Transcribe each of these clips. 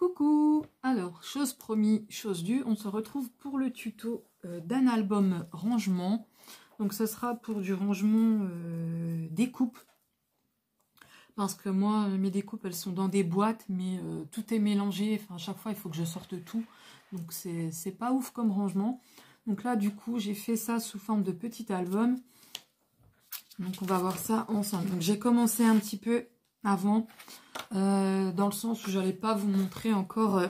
Coucou! Alors, chose promis, chose due, on se retrouve pour le tuto d'un album rangement. Donc, ce sera pour du rangement découpe. Parce que moi, mes découpes, elles sont dans des boîtes, mais tout est mélangé. Enfin, à chaque fois, il faut que je sorte tout. Donc, c'est pas ouf comme rangement. Donc là, du coup, j'ai fait ça sous forme de petit album. Donc, on va voir ça ensemble. Donc, j'ai commencé un petit peu avant, dans le sens où je n'allais pas vous montrer encore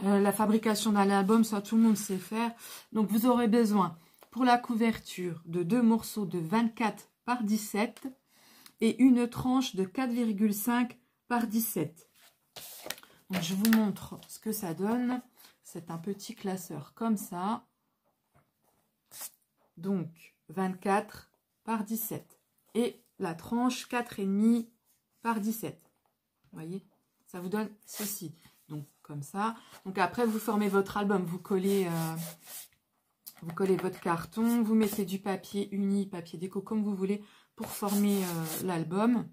la fabrication d'un album, ça tout le monde sait faire. Donc vous aurez besoin pour la couverture de 2 morceaux de 24 par 17 et une tranche de 4,5 par 17. Donc je vous montre ce que ça donne. C'est un petit classeur comme ça. Donc 24 par 17 et la tranche 4,5 par 17. Vous voyez, ça vous donne ceci. Donc, comme ça. Donc, après, vous formez votre album. Vous collez votre carton. Vous mettez du papier uni, papier déco, comme vous voulez, pour former l'album.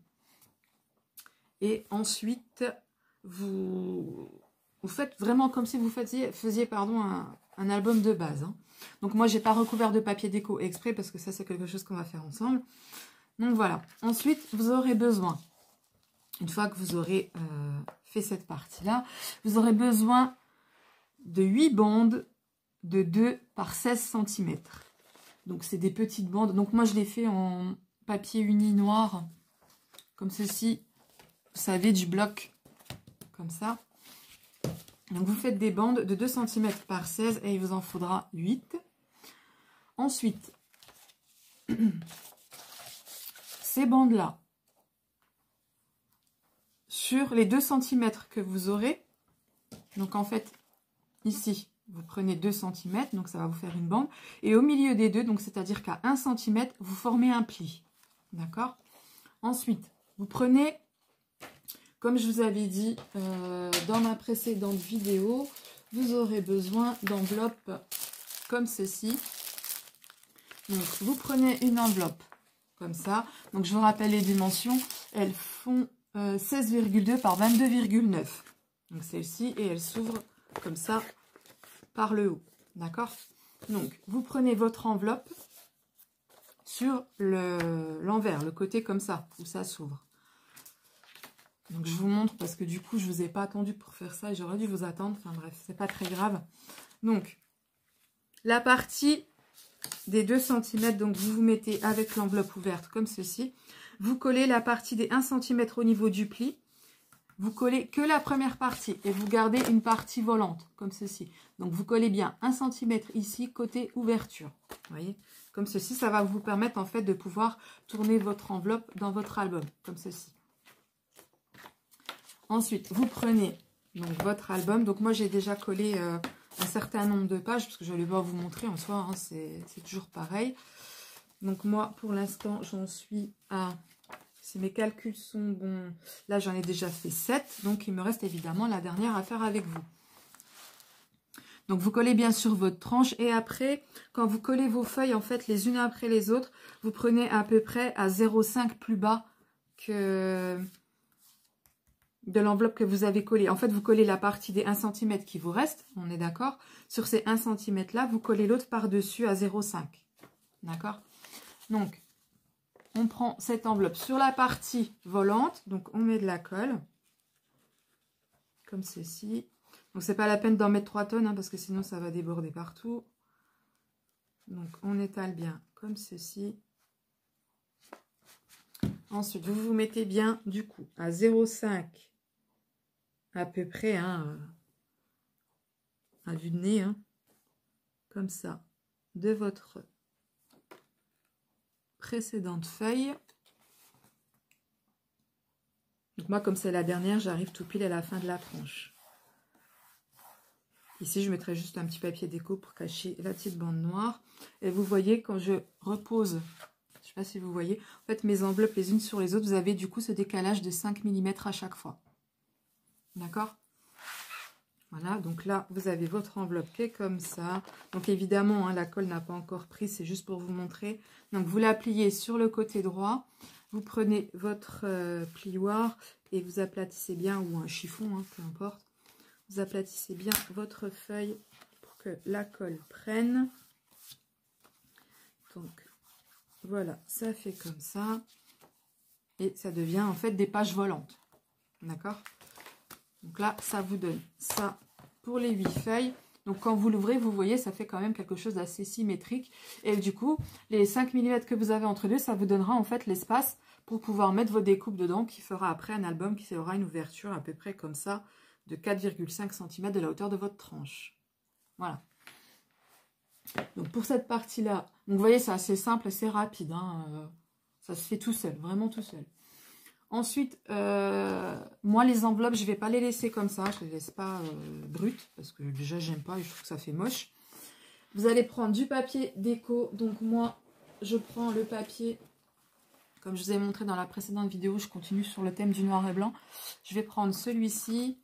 Et ensuite, vous faites vraiment comme si vous faisiez un album de base. Hein. Donc, moi, j'ai pas recouvert de papier déco exprès parce que ça, c'est quelque chose qu'on va faire ensemble. Donc voilà, ensuite vous aurez besoin, une fois que vous aurez fait cette partie-là, vous aurez besoin de 8 bandes de 2 par 16 cm. Donc c'est des petites bandes, donc moi je les fais en papier uni noir, comme ceci, vous savez, du bloc, comme ça. Donc vous faites des bandes de 2 cm par 16 et il vous en faudra 8. Ensuite, ces bandes-là, sur les 2 cm que vous aurez, donc en fait, ici, vous prenez 2 cm, donc ça va vous faire une bande, et au milieu des deux, donc c'est-à-dire qu'à 1 cm, vous formez un pli, d'accord? Ensuite, vous prenez, comme je vous avais dit dans ma précédente vidéo, vous aurez besoin d'enveloppes comme ceci. Donc, vous prenez une enveloppe comme ça. Donc, je vous rappelle les dimensions. Elles font 16,2 par 22,9. Donc, celle-ci, et elle s'ouvre comme ça par le haut. D'accord? Donc, vous prenez votre enveloppe sur l'envers, le côté comme ça, où ça s'ouvre. Donc, je vous montre parce que du coup, je ne vous ai pas attendu pour faire ça et j'aurais dû vous attendre. Enfin, bref, c'est pas très grave. Donc, la partie des 2 cm, donc vous vous mettez avec l'enveloppe ouverte comme ceci. Vous collez la partie des 1 cm au niveau du pli. Vous collez que la première partie et vous gardez une partie volante comme ceci. Donc vous collez bien 1 cm ici côté ouverture. Vous voyez, comme ceci, ça va vous permettre en fait de pouvoir tourner votre enveloppe dans votre album comme ceci. Ensuite, vous prenez donc votre album. Donc moi j'ai déjà collé un certain nombre de pages, parce que je ne vais pas vous montrer en soi, hein, c'est toujours pareil. Donc moi, pour l'instant, j'en suis à, si mes calculs sont bons, là j'en ai déjà fait 7, donc il me reste évidemment la dernière à faire avec vous. Donc vous collez bien sur votre tranche, et après, quand vous collez vos feuilles, en fait, les unes après les autres, vous prenez à peu près à 0,5 plus bas que de l'enveloppe que vous avez collée. En fait, vous collez la partie des 1 cm qui vous reste, on est d'accord? Sur ces 1 cm là, vous collez l'autre par-dessus à 0,5. D'accord? Donc, on prend cette enveloppe sur la partie volante, donc on met de la colle, comme ceci. Donc, c'est pas la peine d'en mettre 3 tonnes, hein, parce que sinon ça va déborder partout. Donc, on étale bien comme ceci. Ensuite, vous vous mettez bien, du coup, à 0,5 à peu près, hein, à vue de nez, hein, comme ça, de votre précédente feuille. Donc moi, comme c'est la dernière, j'arrive tout pile à la fin de la tranche. Ici, je mettrai juste un petit papier déco pour cacher la petite bande noire. Et vous voyez, quand je repose, je ne sais pas si vous voyez, en fait, mes enveloppes les unes sur les autres, vous avez du coup ce décalage de 5 mm à chaque fois. D'accord? Voilà, donc là, vous avez votre enveloppe qui est comme ça. Donc évidemment, hein, la colle n'a pas encore pris, c'est juste pour vous montrer. Donc vous la pliez sur le côté droit. Vous prenez votre plioir et vous aplatissez bien, ou un chiffon, hein, peu importe. Vous aplatissez bien votre feuille pour que la colle prenne. Donc, voilà, ça fait comme ça. Et ça devient en fait des pages volantes. D'accord? Donc là, ça vous donne ça pour les 8 feuilles. Donc quand vous l'ouvrez, vous voyez, ça fait quand même quelque chose d'assez symétrique. Et du coup, les 5 mm que vous avez entre deux, ça vous donnera en fait l'espace pour pouvoir mettre vos découpes dedans, qui fera après un album qui aura une ouverture à peu près comme ça, de 4,5 cm de la hauteur de votre tranche. Voilà. Donc pour cette partie-là, vous voyez, c'est assez simple, assez rapide. Hein, ça se fait tout seul, vraiment tout seul. Ensuite, moi, les enveloppes, je ne vais pas les laisser comme ça. Je ne les laisse pas brutes, parce que déjà, j'aime pas et je trouve que ça fait moche. Vous allez prendre du papier déco. Donc moi, je prends le papier, comme je vous ai montré dans la précédente vidéo, je continue sur le thème du noir et blanc. Je vais prendre celui-ci.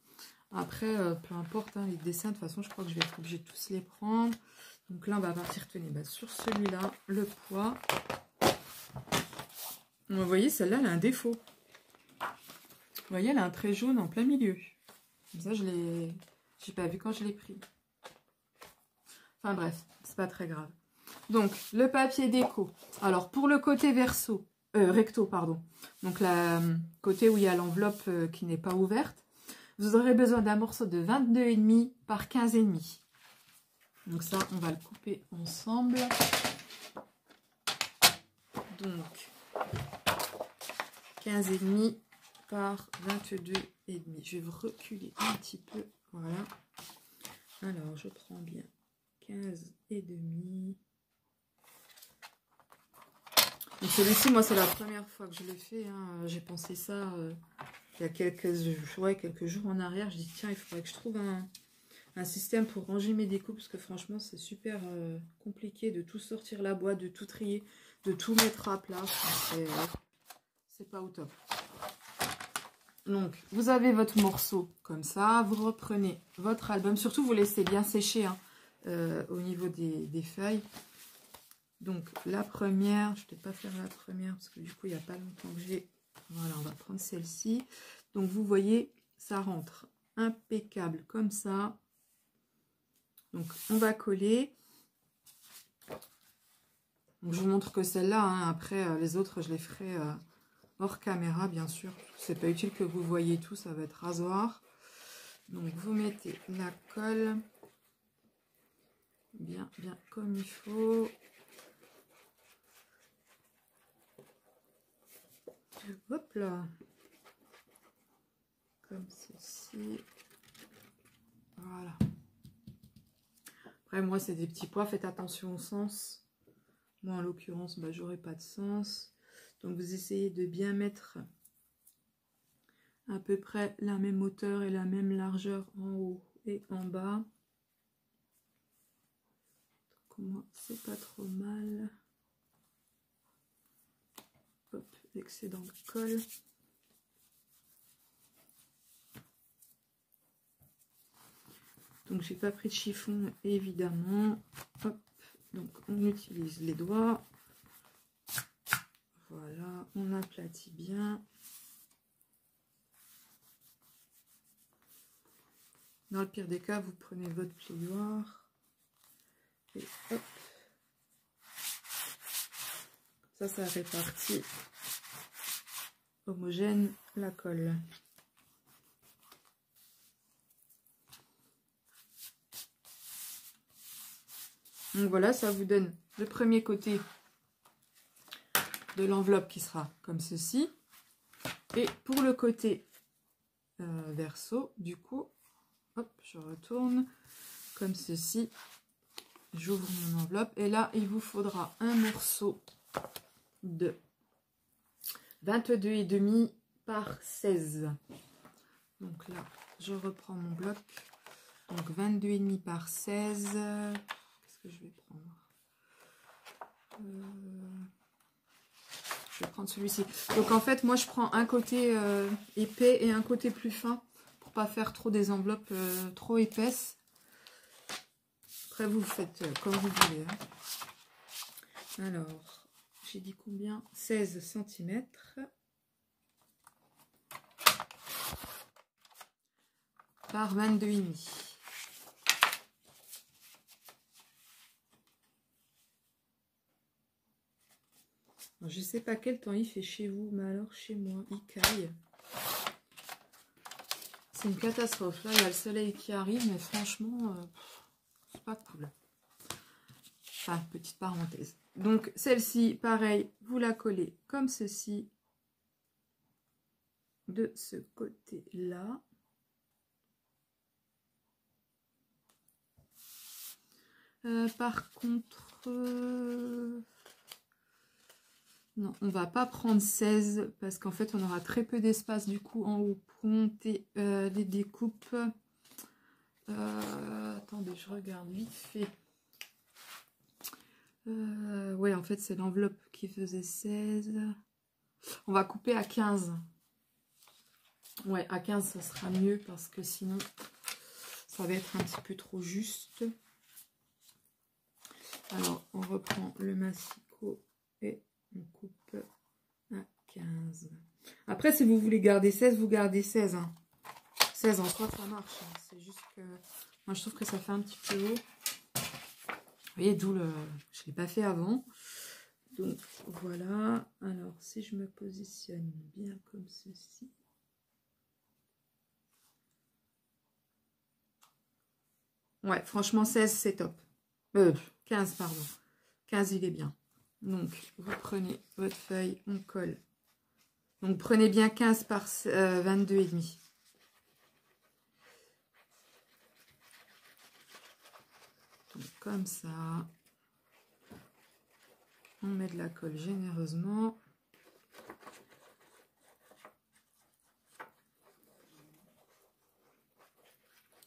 Après, peu importe, hein, les dessins, de toute façon, je crois que je vais être obligée de tous les prendre. Donc là, on va partir, tenez, sur celui-là, le poids. Vous voyez, celle-là, elle a un défaut. Vous voyez, elle a un trait jaune en plein milieu. Comme ça, je l'ai... J'ai pas vu quand je l'ai pris. Enfin bref, c'est pas très grave. Donc, le papier déco. Alors, pour le côté recto, pardon. Donc, le côté où il y a l'enveloppe qui n'est pas ouverte. Vous aurez besoin d'un morceau de 22,5 par 15,5. Donc ça, on va le couper ensemble. Donc, 15,5 par 22,5. Je vais vous reculer un petit peu. Voilà. Alors, je prends bien 15,5. Donc celui-ci, moi, c'est la première fois que je l'ai fait. Hein. J'ai pensé ça il y a quelques jours en arrière. Je dis, tiens, il faudrait que je trouve un système pour ranger mes découpes. Parce que franchement, c'est super compliqué de tout sortir la boîte, de tout trier, de tout mettre à plat. C'est pas au top. Donc, vous avez votre morceau comme ça. Vous reprenez votre album. Surtout, vous laissez bien sécher hein, au niveau des feuilles. Donc, la première, je ne vais pas faire la première parce que du coup, il n'y a pas longtemps que j'ai... Voilà, on va prendre celle-ci. Donc, vous voyez, ça rentre impeccable comme ça. Donc, on va coller. Donc, je vous montre que celle-là. Hein. Après, les autres, je les ferai hors caméra, bien sûr. C'est pas utile que vous voyez tout, ça va être rasoir. Donc, vous mettez la colle bien comme il faut. Hop là, comme ceci. Voilà. Après, moi, c'est des petits pois. Faites attention au sens. Moi, en l'occurrence, bah, j'aurai pas de sens. Donc, vous essayez de bien mettre à peu près la même hauteur et la même largeur en haut et en bas. Donc, moi, c'est pas trop mal. Hop, l'excédent de colle. Donc, j'ai pas pris de chiffon, évidemment. Hop, donc on utilise les doigts. Voilà, on aplatit bien. Dans le pire des cas, vous prenez votre plioir. Et hop. Ça répartit homogène la colle. Donc voilà, ça vous donne le premier côté de l'enveloppe qui sera comme ceci. Et pour le côté verso, du coup, hop, je retourne comme ceci. J'ouvre mon enveloppe et là, il vous faudra un morceau de 22,5 par 16. Donc là, je reprends mon bloc. Donc 22,5 par 16. Qu'est-ce que je vais prendre? Je vais prendre celui-ci. Donc en fait, moi je prends un côté épais et un côté plus fin pour pas faire trop des enveloppes trop épaisses. Après, vous faites comme vous voulez. Hein. Alors, j'ai dit combien? 16 cm. Par 22,5. Je ne sais pas quel temps il fait chez vous, mais alors chez moi, il caille. C'est une catastrophe. Là, il y a le soleil qui arrive, mais franchement, c'est pas cool. Enfin, petite parenthèse. Donc, celle-ci, pareil, vous la collez comme ceci. De ce côté-là. Par contre... non, on va pas prendre 16 parce qu'en fait, on aura très peu d'espace du coup en haut pour monter les découpes. Attendez, je regarde vite fait. Ouais, en fait, c'est l'enveloppe qui faisait 16. On va couper à 15. Ouais, à 15, ça sera mieux parce que sinon, ça va être un petit peu trop juste. Alors, on reprend le massicot et on coupe à 15. Après, si vous voulez garder 16, vous gardez 16. Hein. 16 en soi, ça marche. Hein. C'est juste que moi, je trouve que ça fait un petit peu haut. Vous voyez, d'où le... Je ne l'ai pas fait avant. Donc, voilà. Alors, si je me positionne bien comme ceci. Ouais, franchement, 16, c'est top. 15, pardon. 15, il est bien. Donc, vous prenez votre feuille, on colle. Donc, prenez bien 15 par 22,5. Donc, comme ça. On met de la colle généreusement.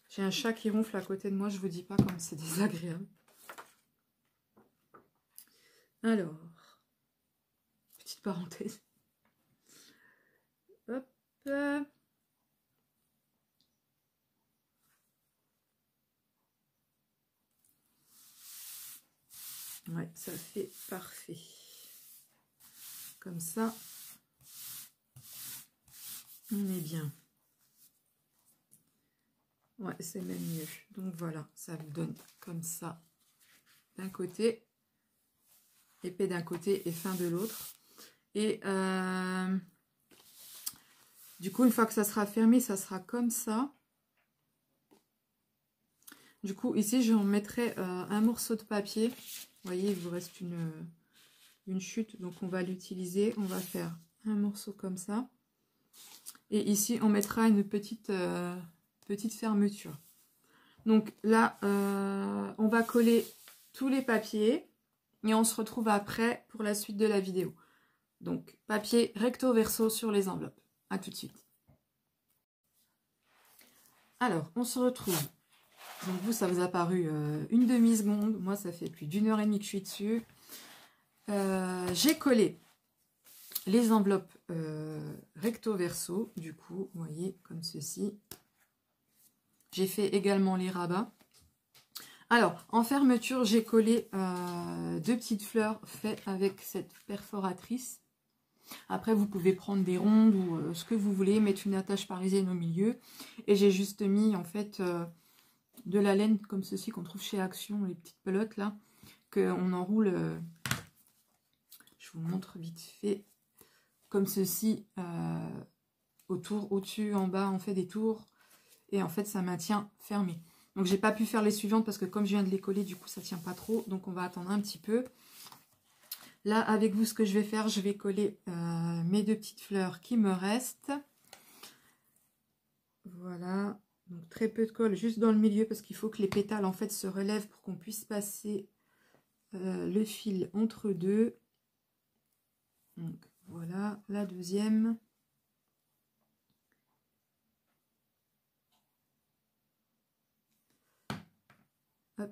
J'ai un chat qui ronfle à côté de moi, je vous dis pas comme c'est désagréable. Alors, petite parenthèse. Hop. Ouais, ça fait parfait. Comme ça, on est bien. Ouais, c'est même mieux. Donc voilà, ça vous donne comme ça d'un côté, épais d'un côté et fin de l'autre. Et du coup, une fois que ça sera fermé, ça sera comme ça. Du coup, ici, je mettrai un morceau de papier. Vous voyez, il vous reste une chute, donc on va l'utiliser. On va faire un morceau comme ça. Et ici, on mettra une petite fermeture. Donc là, on va coller tous les papiers et on se retrouve après pour la suite de la vidéo. Donc, papier recto verso sur les enveloppes. À tout de suite. Alors, on se retrouve. Donc vous, ça vous a paru une demi-seconde. Moi, ça fait plus d'1 heure et demie que je suis dessus. J'ai collé les enveloppes recto verso. Du coup, vous voyez, comme ceci. J'ai fait également les rabats. Alors, en fermeture, j'ai collé 2 petites fleurs faites avec cette perforatrice. Après, vous pouvez prendre des rondes ou ce que vous voulez, mettre une attache parisienne au milieu. Et j'ai juste mis, en fait, de la laine comme ceci qu'on trouve chez Action, les petites pelotes là, qu'on enroule, je vous montre vite fait, comme ceci, autour, au-dessus, en bas, on fait des tours. Et en fait, ça maintient fermé. Donc, j'ai pas pu faire les suivantes parce que comme je viens de les coller, du coup, ça tient pas trop. Donc, on va attendre un petit peu. Là, avec vous, ce que je vais faire, je vais coller mes 2 petites fleurs qui me restent. Voilà. Donc, très peu de colle juste dans le milieu parce qu'il faut que les pétales, en fait, se relèvent pour qu'on puisse passer le fil entre deux. Donc, voilà. La deuxième. Hop.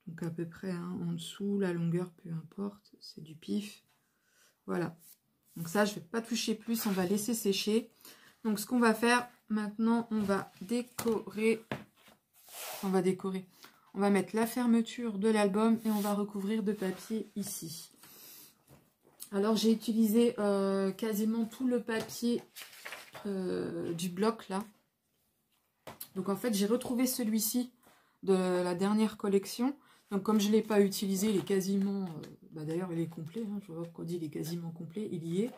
Donc, à peu près hein, en dessous, la longueur, peu importe. C'est du pif. Voilà. Donc, ça, je ne vais pas toucher plus. On va laisser sécher. Donc, ce qu'on va faire maintenant, on va décorer. On va mettre la fermeture de l'album et on va recouvrir de papier ici. Alors j'ai utilisé quasiment tout le papier du bloc là. Donc en fait j'ai retrouvé celui-ci de la dernière collection. Donc comme je ne l'ai pas utilisé, il est quasiment... d'ailleurs il est complet, hein, je vois pourquoi on dit il est quasiment complet, il y est.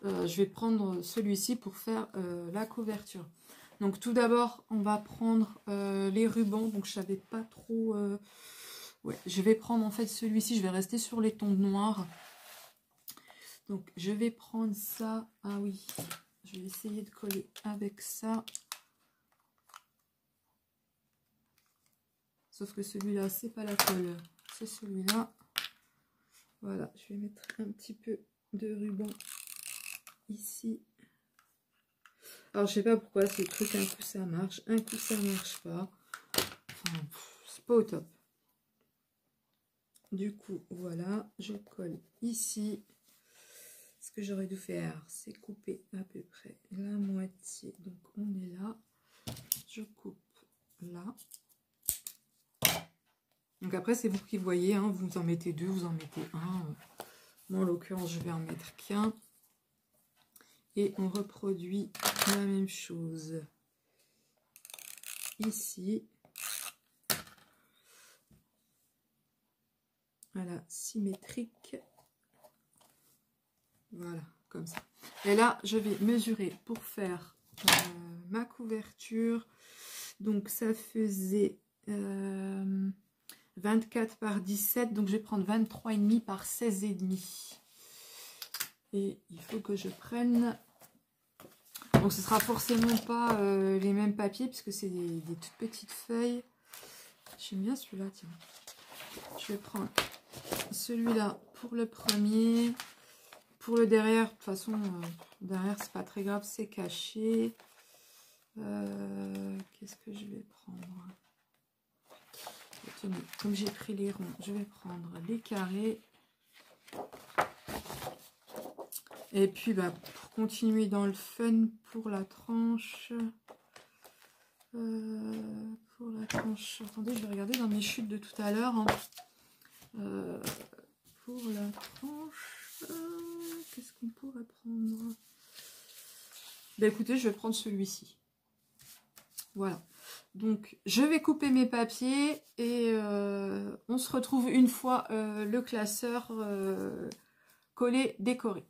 Je vais prendre celui-ci pour faire la couverture. Donc tout d'abord on va prendre les rubans. Donc je savais pas trop... ouais, je vais prendre en fait celui-ci, je vais rester sur les tons noirs. Donc je vais prendre ça. Ah oui, je vais essayer de coller avec ça. Sauf que celui-là, c'est pas la colle, c'est celui-là. Voilà, je vais mettre un petit peu de ruban ici. Alors, je sais pas pourquoi ces trucs, un coup ça marche, un coup ça marche pas. Enfin, c'est pas au top. Du coup, voilà, je colle ici. Ce que j'aurais dû faire, c'est couper à peu près la moitié. Donc, on est là. Je coupe là. Donc après, c'est vous qui voyez, hein, vous en mettez deux, vous en mettez un. Moi, en l'occurrence, je vais en mettre qu'un. Et on reproduit la même chose ici. Voilà, symétrique. Voilà, comme ça. Et là, je vais mesurer pour faire ma couverture. Donc, ça faisait 24 par 17. Donc, je vais prendre 23,5 par 16,5. Et il faut que je prenne... Donc, ce sera forcément pas les mêmes papiers, puisque c'est des toutes petites feuilles. J'aime bien celui-là, tiens. Je vais prendre celui-là pour le premier. Pour le derrière, de toute façon, derrière, c'est pas très grave, c'est caché. Qu'est-ce que je vais prendre? Tenez, comme j'ai pris les ronds, je vais prendre les carrés. Et puis, bah, pour continuer dans le fun, pour la tranche... attendez, je vais regarder dans mes chutes de tout à l'heure. Hein. Pour la tranche, qu'est-ce qu'on pourrait prendre? Bah écoutez, je vais prendre celui-ci. Voilà. Donc, je vais couper mes papiers et on se retrouve une fois le classeur collé, décoré.